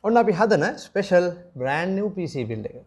ඔන්න අපි හදන special brand New PC build එක.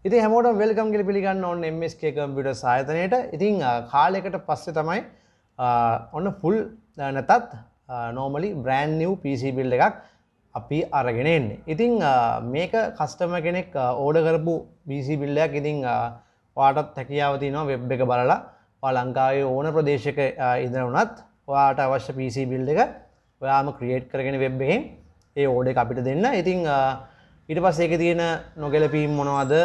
ඉතින් හැමෝටම වෙල්කම් කියලා පිළිගන්න ඕනේ MSK කම්පියුටර්ස් ආයතනයේට. ඉතින් කාලයකට පස්සේ තමයි ඔන්න ෆුල් නැතත් normally brand new PC build එකක් අපි අරගෙන එන්නේ. ඉතින් මේක කස්ටමර් කෙනෙක් ඕඩර් කරපු PC build එකක්. ඉතින් ඔයාටත් හැකියාව තියෙනවා වෙබ් එක බලලා ඔයා ලංකාවේ ඕන ප්‍රදේශයක ඉඳලා වුණත් ඔයාට අවශ්‍ය PC build එක ඔයාම ක්‍රියේට් කරගෙන වෙබ් එකෙන් ඒ ඕඩර් එක අපිට දෙන්න. ඉතින් ඊට පස්සේ ඒකේ තියෙන නොගැලපීම් මොනවද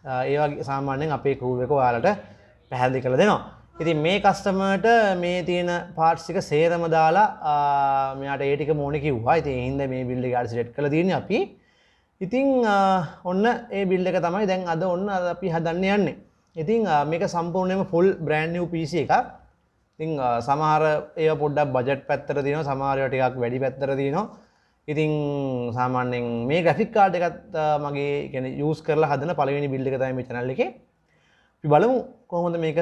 ඒ වගේ සාමාන්‍යයෙන් අපේ ක්‍රූ එක ඔයාලට පැහැදිලි කරලා දෙනවා. ඉතින් මේ කස්ටමර්ට මේ තියෙන පාර්ට්ස් ටික සේරම දාලා මෙයාට ඒ ටික ඕනේ කිව්වා. ඉතින් ඒ හින්දා මේ බිල්ඩ් එක සිලෙක්ට් කරලා තියෙන්නේ අපි. ඉතින් ඔන්න ඒ බිල්ඩ් එක තමයි දැන් අද ඔන්න අපි හදන්න යන්නේ. ඉතින් මේක සම්පූර්ණයෙන්ම ෆුල් බ්‍රෑන්ඩ් නිව් PC එකක්. ඉතින් සමහර ඒවා පොඩ්ඩක් බජට් පැත්තට තියෙනවා, සමහර ඒවා ටිකක් වැඩි පැත්තට තියෙනවා. ඉතින් සාමාන්‍යයෙන් මේ ග්‍රැෆික් කාඩ් එකත් මගේ කියන්නේ යූස් කරලා හදන පළවෙනි බිල්ඩ් එක තමයි මේ channel එකේ. අපි බලමු කොහොමද මේක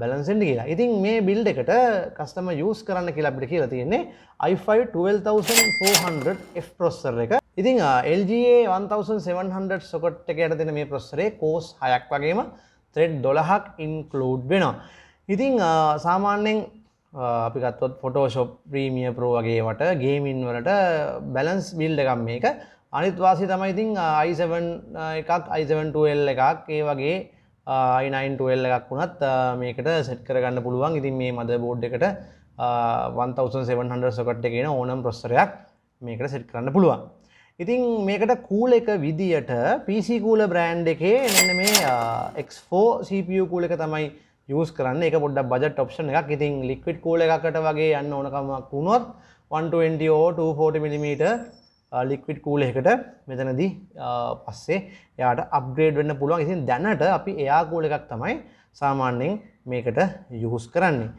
බැලන්ස් වෙන්නේ කියලා. ඉතින් මේ බිල්ඩ් එකට කස්ටමර් යූස් කරන්න කියලා අපිට කියලා තියෙන්නේ i5 12400F processor එක. ඉතින් LGA 1700 socket එක යට තියෙන මේ processor එකේ cores 6ක් වගේම thread 12ක් include වෙනවා. ඉතින් සාමාන්‍යයෙන් අපි ගත්තොත් Photoshop Premiere Pro වගේ වට ගේමින් වලට බැලන්ස් බිල්ඩ් එකක් මේක. අනිත් වාසිය තමයි ඉතින් i7 එකක් i7 12 එකක් ඒ වගේ i9 12 එකක් වුණත් මේකට සෙට් කරගන්න පුළුවන්. ඉතින් මේ මදර්බෝඩ් එකට 1700 socket එකේ එන ඕනම processor එකක් මේකට සෙට් කරන්න පුළුවන්. ඉතින් මේකට කූල් එක විදියට PC Cooler brand එකේ මෙන්න මේ X4 CPU කූල් එක තමයි යූස් කරන්න. ඒක පොඩ්ඩක් බජට් ඔප්ෂන් එකක්. ඉතින් ලික්විඩ් කූල් එකකට වගේ යන්න ඕන කමක් වුණොත් 120 or 240 mm ලික්විඩ් කූල් එකකට මෙතනදී පස්සේ එයාට අප්ග්‍රේඩ් වෙන්න පුළුවන්. ඉතින් දැනට අපි එයා කූල් එකක් තමයි සාමාන්‍යයෙන් මේකට යූස් කරන්නේ.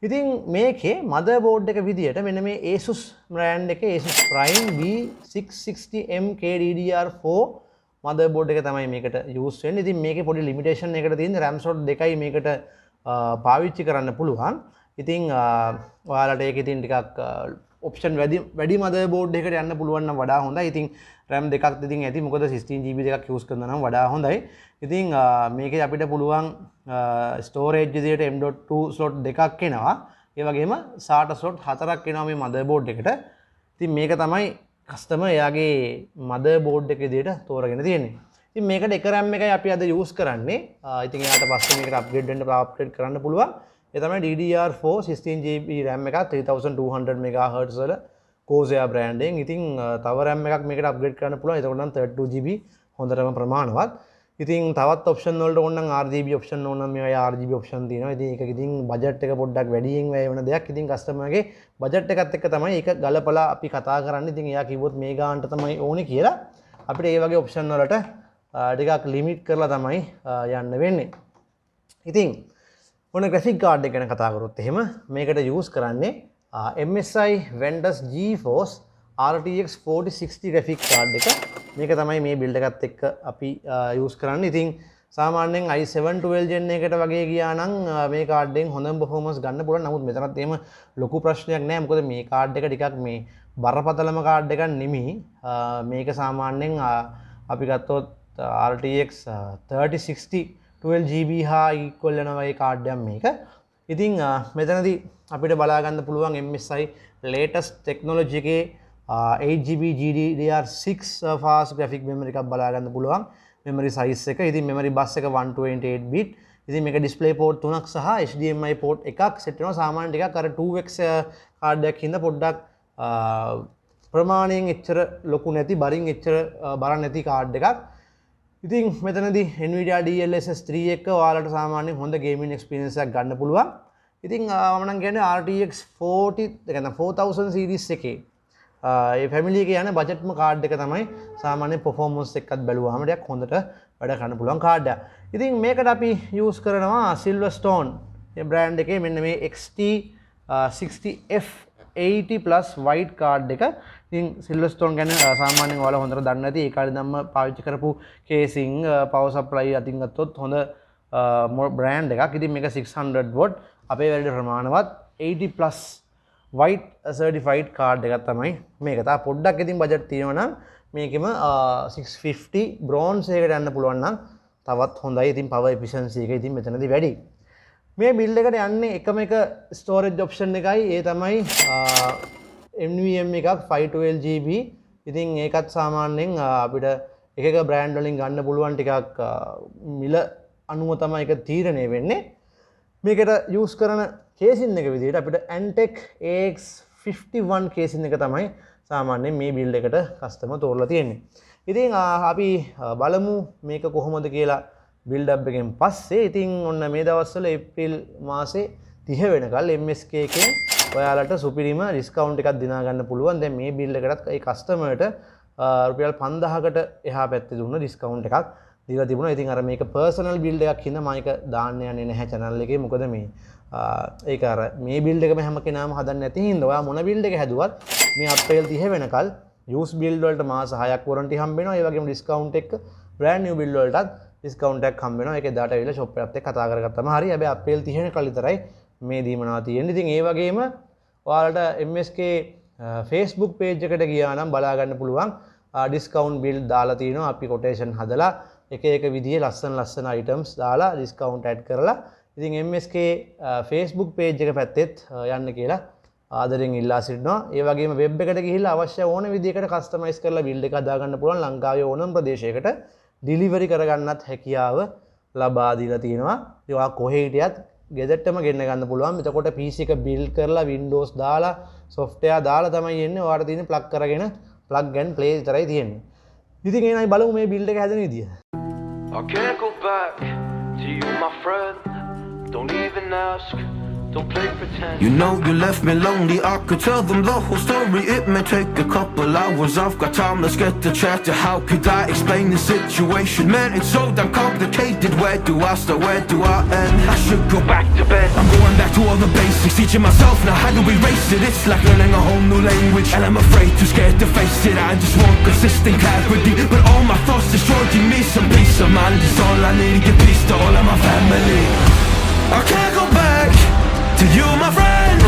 ඉතින් මේකේ මදර්බෝඩ් එක විදියට මෙන්න මේ Asus brand එකේ Asus Prime B660M KDDR4 මදර්බෝඩ් එක තමයි මේකට යූස් වෙන්නේ. ඉතින් මේකේ පොඩි ලිමිටේෂන් එකකට තියෙන RAM slot දෙකයි මේකට පාවිච්චි කරන්න පුළුවන්. ඉතින් ඔයාලට ඒකේ තියෙන ටිකක් ඔප්ෂන් වැඩි මදර්බෝඩ් එකකට යන්න පුළුවන් නම් වඩා හොඳයි. ඉතින් RAM දෙකක් ඉතින් ඇති. මොකද 16GB දෙකක් යූස් කරනවා නම් වඩා හොඳයි. ඉතින් මේකේ අපිට පුළුවන් ස්ටෝරේජ් විදියට M.2 slot දෙකක් එනවා. ඒ වගේම SATA slot 4ක් එනවා මේ මදර්බෝඩ් එකට. ඉතින් මේක තමයි කස්ටමර් එයාගේ මදර්බෝඩ් එක විදියට තෝරගෙන තියෙන්නේ. ඉතින් මේකට එක RAM එකයි අපි අද යූස් කරන්නේ. ඉතින් එයාට පස්සේ මේකට අප්ග්‍රේඩ් කරන්න පුළුවන්. ඒ තමයි DDR4 16GB RAM එකක් 3200 MHz වල Corsair brand එකෙන්. ඉතින් තව RAM එකක් මේකට අප්ග්‍රේඩ් කරන්න පුළුවන්. එතකොට නම් 32GB හොඳටම ප්‍රමාණවත්. ඉතින් තවත් ඔප්ෂන් වලට ඕන නම් RGB ඔප්ෂන් ඕන නම් මේවා RGB ඔප්ෂන් තියෙනවා. ඉතින් ඒක ඉතින් බජට් එක පොඩ්ඩක් වැඩියෙන් වැය වෙන දෙයක්. ඉතින් කස්ටමර්ගේ බජට් එකත් එක්ක තමයි ඒක ගලපලා අපි කතා කරන්නේ. ඉතින් එයා කිව්වොත් මේ ගානට තමයි ඕනේ කියලා අපිට ඒ වගේ ඔප්ෂන් වලට ටිකක් ලිමිට් කරලා තමයි යන්න වෙන්නේ. ඉතින් ඔන්න ග්‍රැෆික් කාඩ් එක ගැන කතා කරොත් එහෙම මේකට යූස් කරන්නේ MSI Ventus GeForce RTX 4060 graphic card එක. මේක තමයි මේ build එකත් එක්ක අපි යූස් කරන්නේ. ඉතින් සාමාන්‍යයෙන් i7 12 gen එකට වගේ ගියා නම් මේ කාඩ් එකෙන් හොඳම performance ගන්න පුළුවන්. නමුත් මෙතනත් එහෙම ලොකු ප්‍රශ්නයක් නැහැ. මොකද මේ කාඩ් එක ටිකක් මේ බරපතලම කාඩ් එකක් නෙමෙයි. මේක සාමාන්‍යයෙන් අපි ගත්තොත් RTX 3060 12GB හා equal වෙනවා ඒ කාඩ් එකක් මේක. ඉතින් මෙතනදී අපිට බලා ගන්න පුළුවන් MSI latest technology එකේ 8GB GDDR6 fast graphic memory එකක් බලා ගන්න පුළුවන්. memory size එක. ඉතින් memory bus එක 128 bit. ඉතින් මේක display port 3ක් සහ HDMI port එකක් set වෙනවා. සාමාන්‍ය ටිකක් අර 2x කාඩ් එකක් හින්දා පොඩ්ඩක් ප්‍රමාණයෙන් එච්චර ලොකු නැති බරින් එච්චර බර නැති කාඩ් එකක්. ඉතින් මෙතනදී Nvidia DLSS 3 එක ඔයාලට සාමාන්‍යයෙන් හොඳ gaming experience එකක් ගන්න පුළුවන්. ඉතින් මම නම් කියන්නේ RTX 4000 series එකේ ඒ family එකේ යන budgetම කාඩ් එක තමයි සාමාන්‍ය performance එකත් බැලුවාම ටිකක් හොඳට වැඩ කරන්න පුළුවන් කාඩ් එකක්. ඉතින් මේකට අපි use කරනවා Silverstone මේ brand එකේ මෙන්න මේ XT60F80 plus white card එක. ඉතින් Silverstone ගැන සාමාන්‍යයෙන් ඔයාලා හොඳට දන්නේ නැති ඒ කාලේ ධම්ම පාවිච්චි කරපු casing power supply අතින් ගත්තොත් හොඳ brand එකක්. ඉතින් මේක 600 watt අපේ වැඩේ ප්‍රමාණවත් 80 plus white certified card එකක් තමයි මේක. තා පොඩ්ඩක් ඉතින් budget තියෙනවා නම් මේකෙම 650 bronze එකකට යන්න පුළුවන් නම් තවත් හොඳයි. ඉතින් power efficiency එක ඉතින් මෙතනදී වැඩි. මේ build එකට යන්නේ එකම එක storage option එකයි. ඒ තමයි NVMe එකක් 512GB. ඉතින් ඒකත් සාමාන්‍යයෙන් අපිට එක එක brand වලින් ගන්න පුළුවන් ටිකක් මිල අනුව තමයි ඒක තීරණය වෙන්නේ. මේකට use කරන casing එක විදිහට අපිට Antec AX51 casing එක තමයි සාමාන්‍යයෙන් මේ build එකට customer තෝරලා තියෙන්නේ. ඉතින් අපි බලමු මේක කොහොමද කියලා build up එකෙන් පස්සේ. ඉතින් ඔන්න මේ දවස්වල ඒප්‍රිල් මාසේ 30 වෙනකල් MSK එකෙන් ඔයාලට සුපිරිම discount එකක් දිනා ගන්න පුළුවන්. දැන් මේ build එකටත් ඒ customerට රුපියල් 5000කට එහා පැත්තේ දුන්න discount එකක් දීලා තිබුණා. ඉතින් අර මේක personal build එකක් හින්දා මම ඒක දාන්න යන්නේ නැහැ channel එකේ. මොකද මේ ඒක අර මේ build එකම හැම කෙනාම හදන්නේ නැති හින්දා ඔයා මොන build එක හැදුවත් මේ අප්‍රේල් 30 වෙනකල් use build වලට මාස 6ක් warranty හම්බ වෙනවා. ඒ වගේම discount එක brand new build වලටත් discount එකක් හම්බ වෙනවා. ඒක එදාට ඇවිල්ලා shop එකත් එක්ක කතා කරගත්තම හරි. හැබැයි අප්‍රේල් 30 වෙනකල් විතරයි මේ දීමනවා තියෙන්නේ. ඉතින් ඒ වගේම ඔයාලට MSK Facebook page එකට ගියා නම් බලා ගන්න පුළුවන් discount build දාලා තිනවා. අපි quotation හදලා එක එක විදිහේ ලස්සන items දාලා discount add කරලා ඉතින් MSK Facebook page එක පැත්තෙත් යන්න කියලා ආදරෙන් ඉල්ලා සිටිනවා. ඒ වගේම web එකට ගිහිල්ලා අවශ්‍ය ඕන විදිහකට customize කරලා build එක හදා ගන්න පුළුවන්. ලංකාවේ ඕනම ප්‍රදේශයකට delivery කරගන්නත් හැකියාව ලබා දීලා තියෙනවා. ඉතින් ඔයා කොහේ හිටියත් ගෙදරටම ගෙන්න ගන්න පුළුවන්. එතකොට PC එක build කරලා Windows දාලා software දාලා තමයි එන්නේ. ඔයාලට තියෙන්නේ plug කරගෙන plug and play විතරයි තියෙන්නේ. ඉතින් එහෙනම් බලමු මේ build එක හැදෙන විදිය. I can't go back to you, my friend. Don't even ask, don't play pretend. You know you left me lonely, I could tell them the whole story. It may take a couple hours, I've got time, let's get the chat. How could I explain the situation? Man, it's so damn complicated. Where do I start, where do I end? I should go back to bed. I'm going back to all the basics, teaching myself now how to erase it. It's like learning a whole new language, and I'm afraid, too scared to face it. I just want consistent clarity, but all my thoughts destroying me. Some peace of mind is all I need to give peace to all of my family. I can't go back to you, my friend.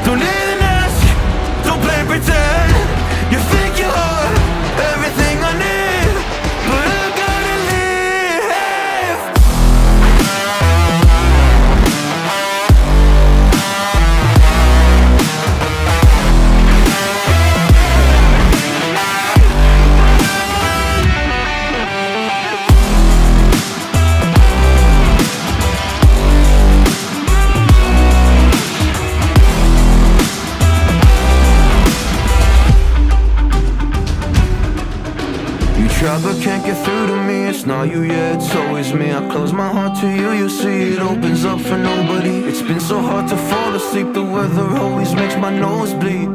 Don't even ask, don't play pretend. You think you are everything I need, but I gotta leave. Try but can't get through to me. It's not you, yeah, it's always me. I close my heart to you, you see it opens up for nobody. It's been so hard to fall asleep. The weather always makes my nose bleed,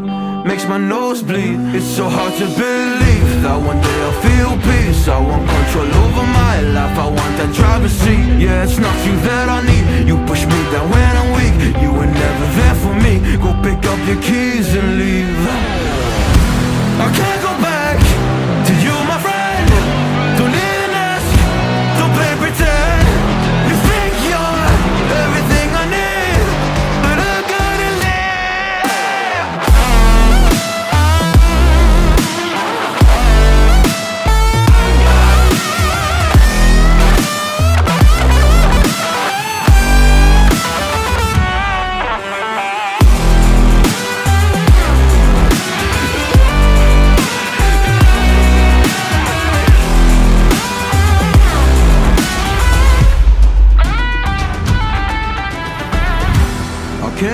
makes my nose bleed. It's so hard to believe that one day I'll feel peace. I want control over my life, I want that driver's seat. Yeah, it's not you that I need. You push me down when I'm weak. You were never there for me. Go pick up your keys and leave. I can't go back to you, my friend. Don't even ask, don't play pretend. You think you're everything I need, but I gotta live.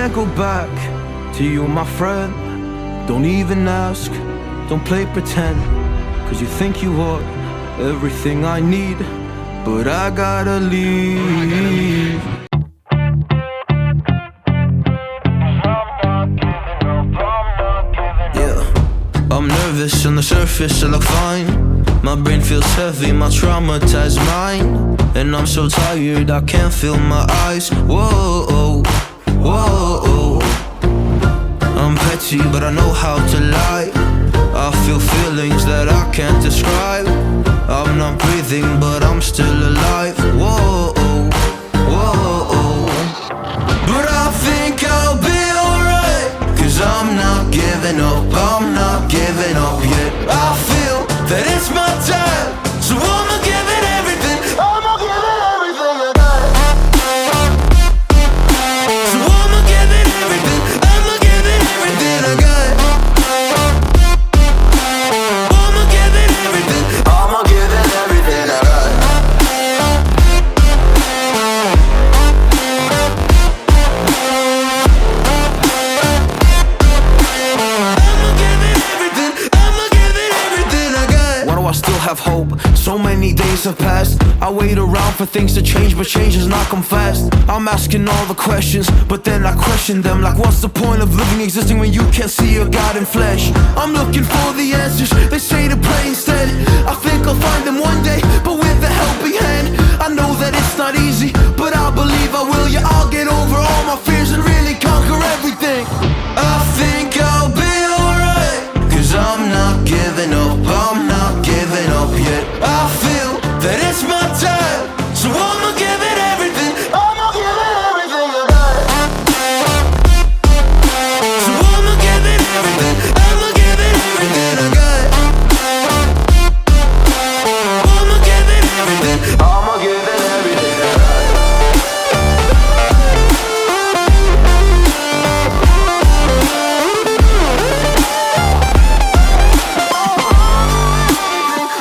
can't go back to you, my friend. Don't even ask, don't play pretend. Cause you think you are everything I need, but I gotta leave. Yeah, I'm nervous on the surface, I look fine. My brain feels heavy, my traumatized mind. And I'm so tired, I can't feel my eyes. Whoa, whoa. I'm petty, but I know how to lie. I feel feelings that I can't describe. I'm not breathing, but I'm still alive. Whoa, whoa. But I think I'll be alright, cause I'm not giving up, I'm not giving up yet. I feel that it's my time, so I'ma give it everything. I'ma give it everything I got. So I'ma give it everything, I'ma give it everything I got. I'ma give it everything, I'ma give it everything I got. I'ma give it everything, I'ma give it everything I got. Why do I still have hope? So many days have passed. I wait around for things to change, but change has not come fast. I'm asking all the questions, but then I question them. Like, what's the point of living, existing when you can't see a God in flesh? I'm looking for the answers, they say to pray instead. I think I'll find them one day, but with a helping hand. I know that it's not easy, but I believe I will. Yeah, I'll get over all my fears and really conquer everything. I think I'll be alright, cause I'm not giving up, I'm not giving up yet. I feel that it's my time, so I'ma give it everything. I'ma give it everything I got. So I'ma give it everything, I'ma give it everything I got. I'ma give it everything, I'ma give it everything I got.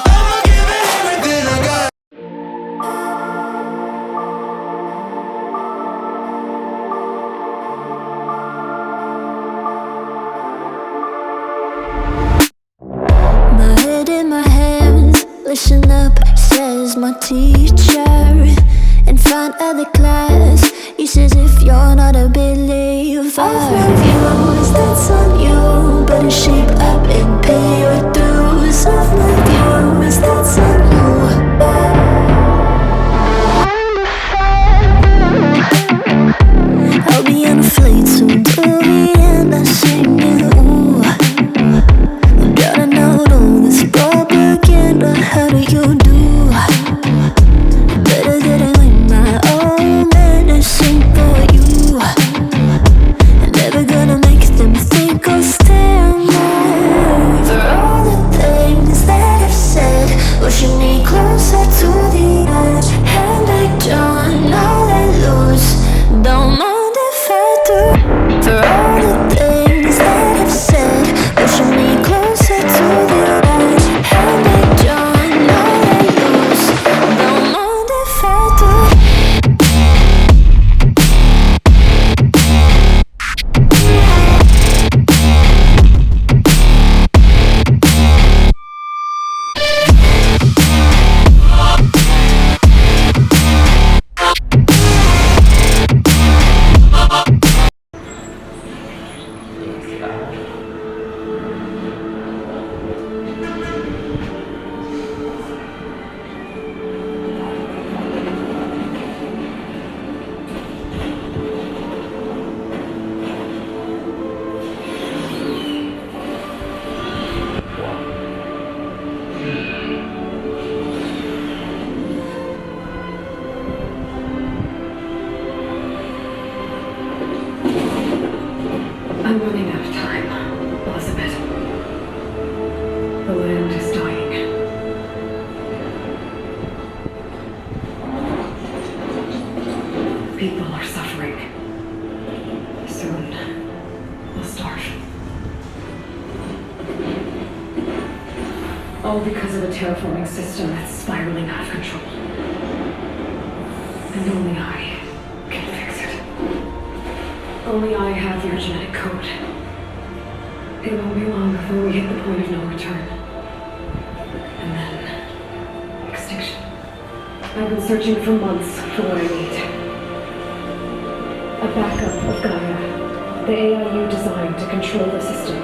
I'ma give it everything I got. My head in my hands, listen up, says my teacher. In front of the class, he says if you're not a believer, self-love that's on you. Better shape up and pay your dues. Self-love that's on you. I'll be on a flight soon to the end. I sing you. Gotta know all this propaganda. How do you do? Better that I learn my own medicine for you. Never gonna make them think I'll stand there. For all the things that I've said, pushing me closer to the edge. And I don't know that lose, don't mind if I do. For all the things that I've said, pushing me closer to the edge. And I don't know that lose, don't mind if I do. I'm running out of time, Elizabeth. The land is dying. People are suffering. Soon, we'll starve. All because of a terraforming system that's spiraling out of control. And only I can fix it. only I have your genetic code. It won't be long before we hit the point of no return. And then... extinction. I've been searching for months for what I need. A backup of Gaia. The AI you designed to control the system.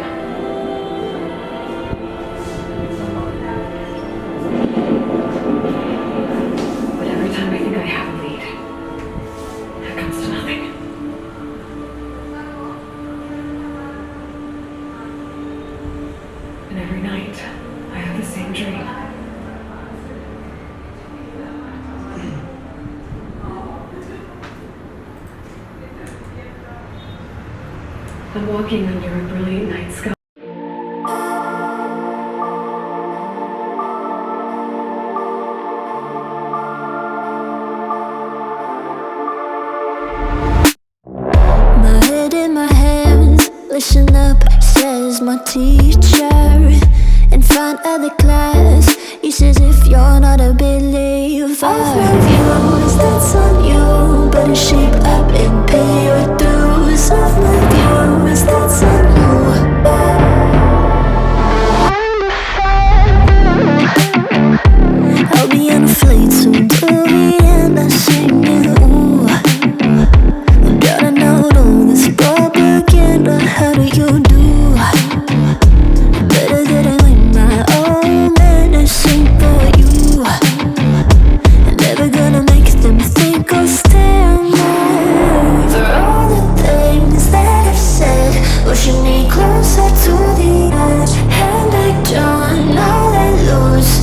But every time I think I have a lead, it comes to nothing. And every night, I have the same dream. I'm walking under a brilliant night sky. My head in my hands, listen up, says my teacher. In front of the class, he says if you're not a believer, I've read views, that's on you. Better shape up and pay your dues. I've read views, that's on you. I'll be on a flight soon to the end, I'm singing, ooh. Gotta know all this propaganda, how do you do? Better get it with my own medicine for you. Never gonna make them think I'll stand more. For all the things that I've said, pushing me closer to the edge. And I don't know let loose,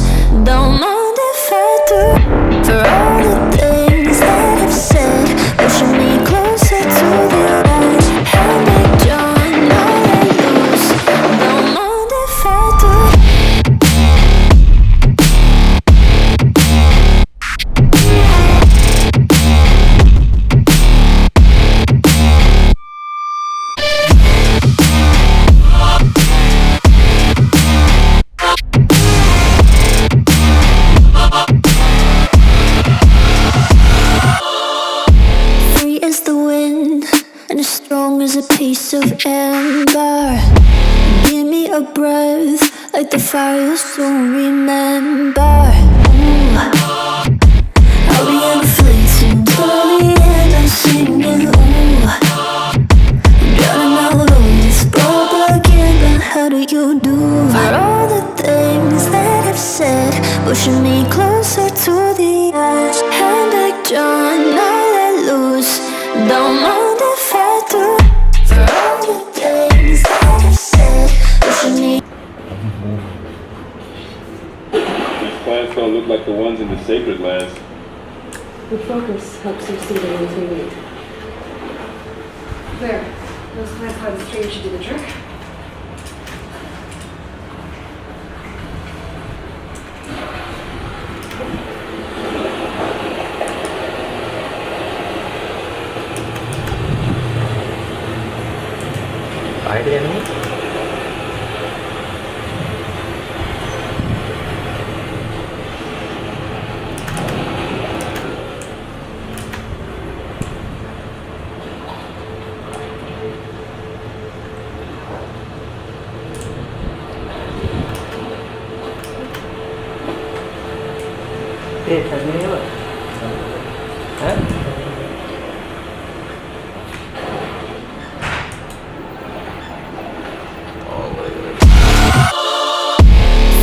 don't mind if I do. For all the things that I've said, pushing me closer to the edge. And I don't know let loose, don't mind if I do. Free as the wind and as strong as a piece of amber. Give me a breath like the fire you'll soon remember. Ooh. I'll be on a flight soon to the end, I'm singing, ooh. Gotta know all this propaganda, how do you do? For all the things that I've said, pushing me closer to the edge. And I don't know let loose, don't mind if I do. For all the things that I've said, pushing me. These plants don't look like the ones in the sacred lands. The focus helps you see the ones we need. There. Those plants by the stream should do the trick. ආයෙත් යන්නේ. හැදෙනේව ඈ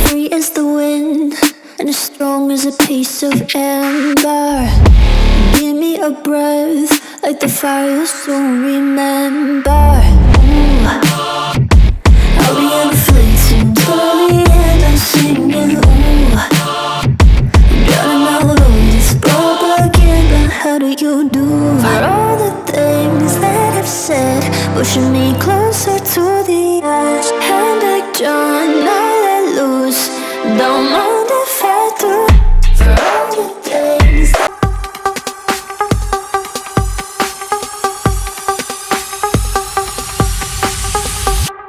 Free as the wind and as strong as a piece of amber. Give me a breath like the fire you'll soon remember. Ooh. I'll be on a flight soon to the end, I'm singing, ooh. Gotta know all this propaganda, how do you do? For all the things that I've said, pushing me closer